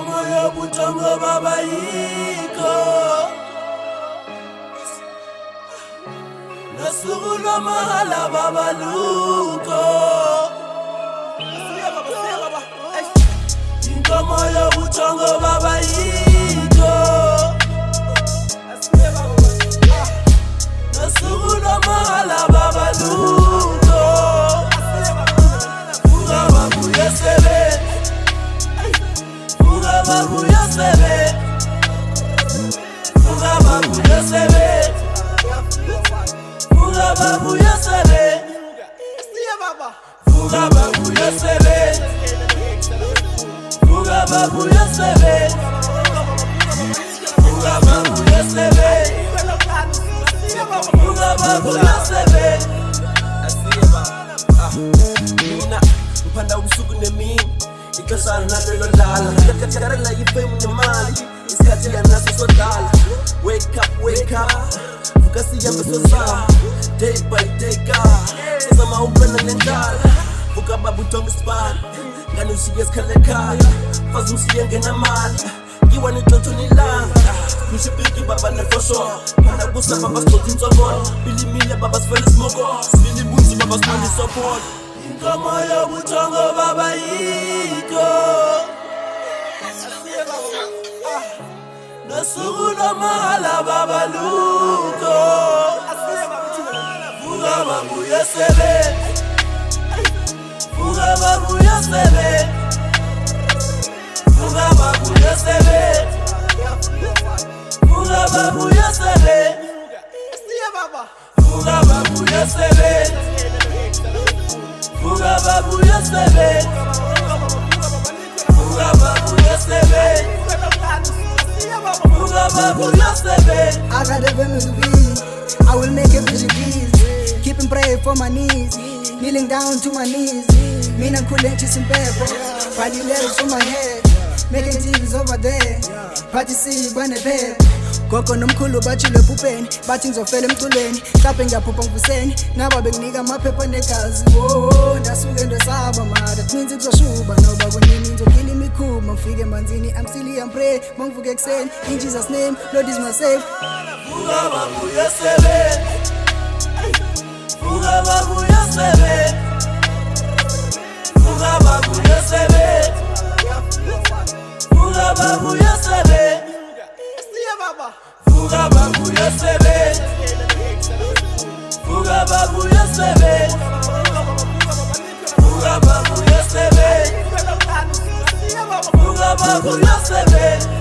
Moyo butongo baba yiko Nasugula mahala baba luko Moyo butongo baba yiko Nasugula mahala baba luko Fuga babu yesebe Fuga babu yosebe, fuga babu yosebe, fuga babu yosebe, fuga babu yosebe, fuga babu yosebe, fuga babu yosebe, fuga babu yosebe. Mina upanda umsuku nemini Ikasana nalo lala Kakatara la yifemu ni mali Iskati ya nasa so dala Wake up Fukasi ya mbeso saa Day by day God Sasa maupena lendala Fuka babu tongi span Gani usiye skale kaya Fazi msiyenge na mali Kiwa ni tonto ni langa Kushipiki baba na fosho Pana gusa baba stoti mtobon Bili mile baba sfeli smoko Svili bunzi baba smali support Moyo butongo baba yiko Nasugula mahala baba luko Fuga babu yosebe Fuga babu yosebe Fuga babu yosebe Fuga babu yosebe Fuga babu yosebe Fuga babu yosebe, fuga babu yosebe, fuga babu yosebe. I got a family to be, I will make a vision please. Keep and pray for my knees, kneeling down to my knees. Mean I'm cool and chasing pepper, party letters from my head. Making TVs over there, party see when they pay. Koko nomkhulu bachile pupeni bathi ngizofela emculweni mhlawumbe ngiyaphupha ngivuseni naba benginika amaphepha negazi ndasuke ndesaba mara kuninzi kuzoshuba noba kunini ngizogila imikhuma ngifike emanzini I'm still I'm pray mangivuke ekuseni in Jesus name Lord is my safe Fuga babu yosebe Fuga babu yosebe Fuga babu yosebe Fuga babu yosebe Fuga babu yosebe Fuga babu yosebe Fuga babu yosebe Fuga babu yosebe